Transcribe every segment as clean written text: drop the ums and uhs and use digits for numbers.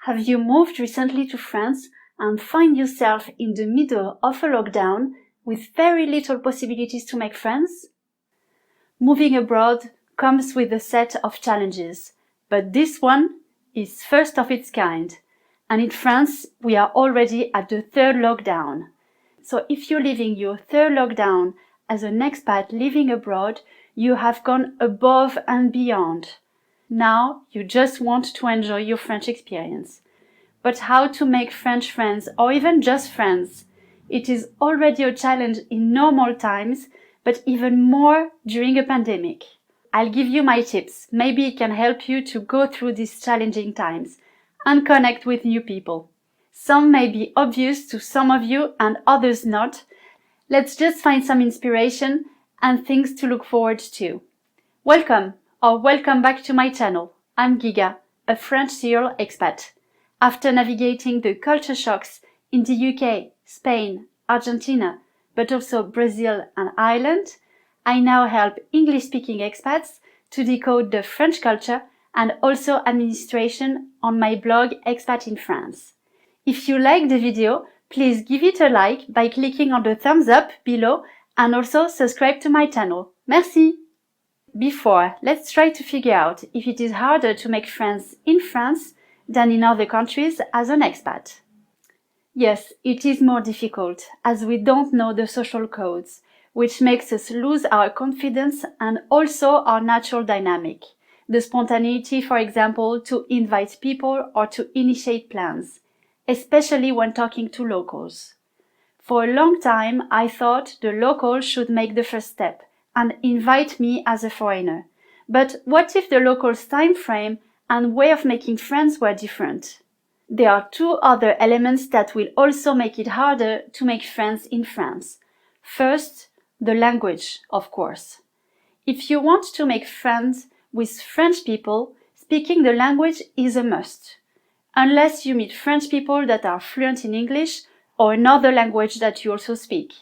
Have you moved recently to France and find yourself in the middle of a lockdown with very little possibilities to make friends? Moving abroad comes with a set of challenges, but this one is first of its kind. And in France, we are already at the third lockdown. So if you're living your third lockdown as an expat living abroad, you have gone above and beyond. Now you just want to enjoy your French experience. But how to make French friends or even just friends? It is already a challenge in normal times, but even more during a pandemic. I'll give you my tips. Maybe it can help you to go through these challenging times and connect with new people. Some may be obvious to some of you and others not. Let's just find some inspiration and things to look forward to. Welcome back to my channel. I'm Giga, a French serial expat. After navigating the culture shocks in the UK, Spain, Argentina, but also Brazil and Ireland, I now help English-speaking expats to decode the French culture and also administration on my blog Expat in France. If you like the video, please give it a like by clicking on the thumbs up below and also subscribe to my channel. Merci! Before, let's try to figure out if it is harder to make friends in France than in other countries as an expat. Yes, it is more difficult as we don't know the social codes, which makes us lose our confidence and also our natural dynamic. The spontaneity, for example, to invite people or to initiate plans, especially when talking to locals. For a long time, I thought the locals should make the first step and invite me as a foreigner. But what if the locals' time frame and way of making friends were different? There are two other elements that will also make it harder to make friends in France. First, the language, of course. If you want to make friends with French people, speaking the language is a must, unless you meet French people that are fluent in English or another language that you also speak.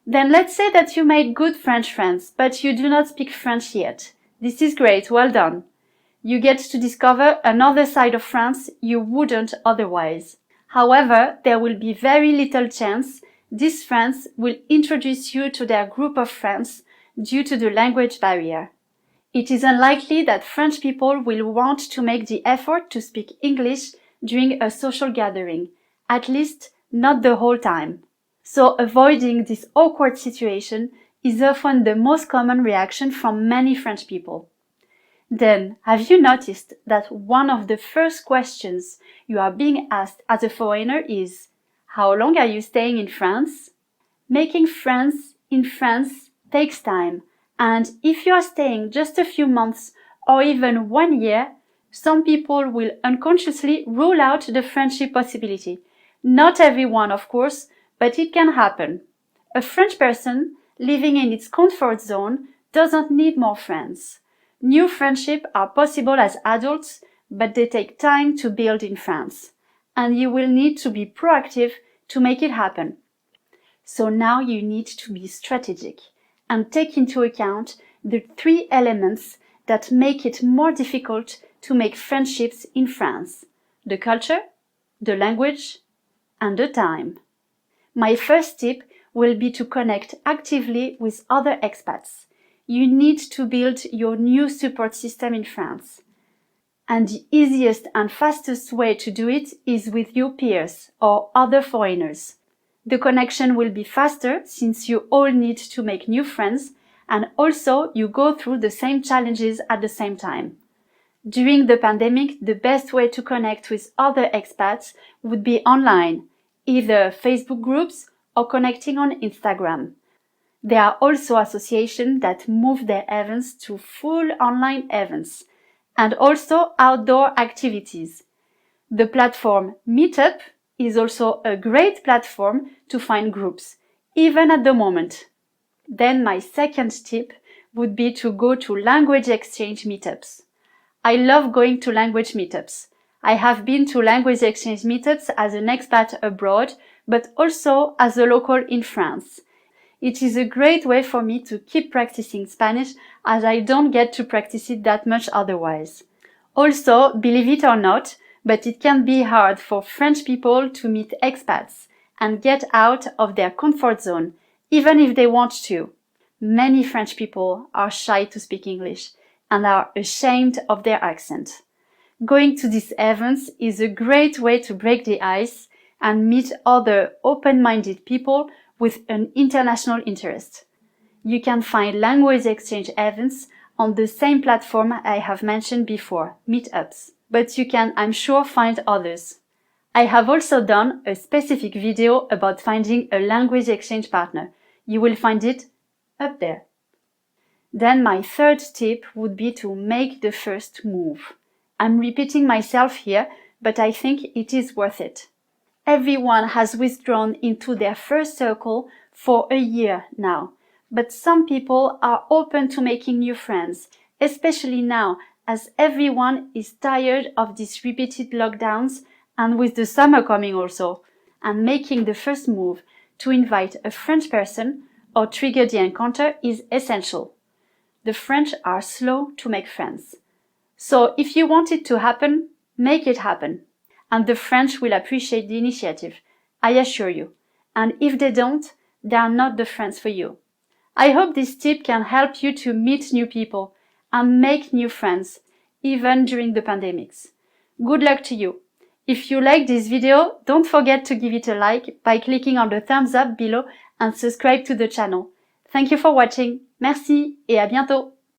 Then let's say that you made good French friends, but you do not speak French yet. This is great, well done. You get to discover another side of France you wouldn't otherwise. However, there will be very little chance these friends will introduce you to their group of friends due to the language barrier. It is unlikely that French people will want to make the effort to speak English during a social gathering, at least not the whole time. So avoiding this awkward situation is often the most common reaction from many French people. Then, have you noticed that one of the first questions you are being asked as a foreigner is, how long are you staying in France? Making friends in France takes time, and if you are staying just a few months or even 1 year, some people will unconsciously rule out the friendship possibility. Not everyone, of course, but it can happen. A French person living in its comfort zone doesn't need more friends. New friendships are possible as adults, but they take time to build in France, and you will need to be proactive to make it happen. So now you need to be strategic and take into account the three elements that make it more difficult to make friendships in France: the culture, the language, and the time. My first tip will be to connect actively with other expats. You need to build your new support system in France. And the easiest and fastest way to do it is with your peers or other foreigners. The connection will be faster since you all need to make new friends and also you go through the same challenges at the same time. During the pandemic, the best way to connect with other expats would be online, either Facebook groups or connecting on Instagram. There are also associations that move their events to full online events and also outdoor activities. The platform Meetup is also a great platform to find groups, even at the moment. Then my second tip would be to go to language exchange meetups. I love going to language meetups. I have been to language exchange meetups as an expat abroad, but also as a local in France. It is a great way for me to keep practicing Spanish as I don't get to practice it that much otherwise. Also, believe it or not, but it can be hard for French people to meet expats and get out of their comfort zone, even if they want to. Many French people are shy to speak English and are ashamed of their accent. Going to these events is a great way to break the ice and meet other open-minded people with an international interest. You can find language exchange events on the same platform I have mentioned before, Meetups, but you can, I'm sure, find others. I have also done a specific video about finding a language exchange partner. You will find it up there. Then my third tip would be to make the first move. I'm repeating myself here, but I think it is worth it. Everyone has withdrawn into their first circle for a year now, but some people are open to making new friends, especially now as everyone is tired of these repeated lockdowns and with the summer coming also, and making the first move to invite a French person or trigger the encounter is essential. The French are slow to make friends. So if you want it to happen, make it happen. And the French will appreciate the initiative, I assure you. And if they don't, they are not the friends for you. I hope this tip can help you to meet new people and make new friends, even during the pandemics. Good luck to you. If you like this video, don't forget to give it a like by clicking on the thumbs up below and subscribe to the channel. Thank you for watching. Merci et à bientôt.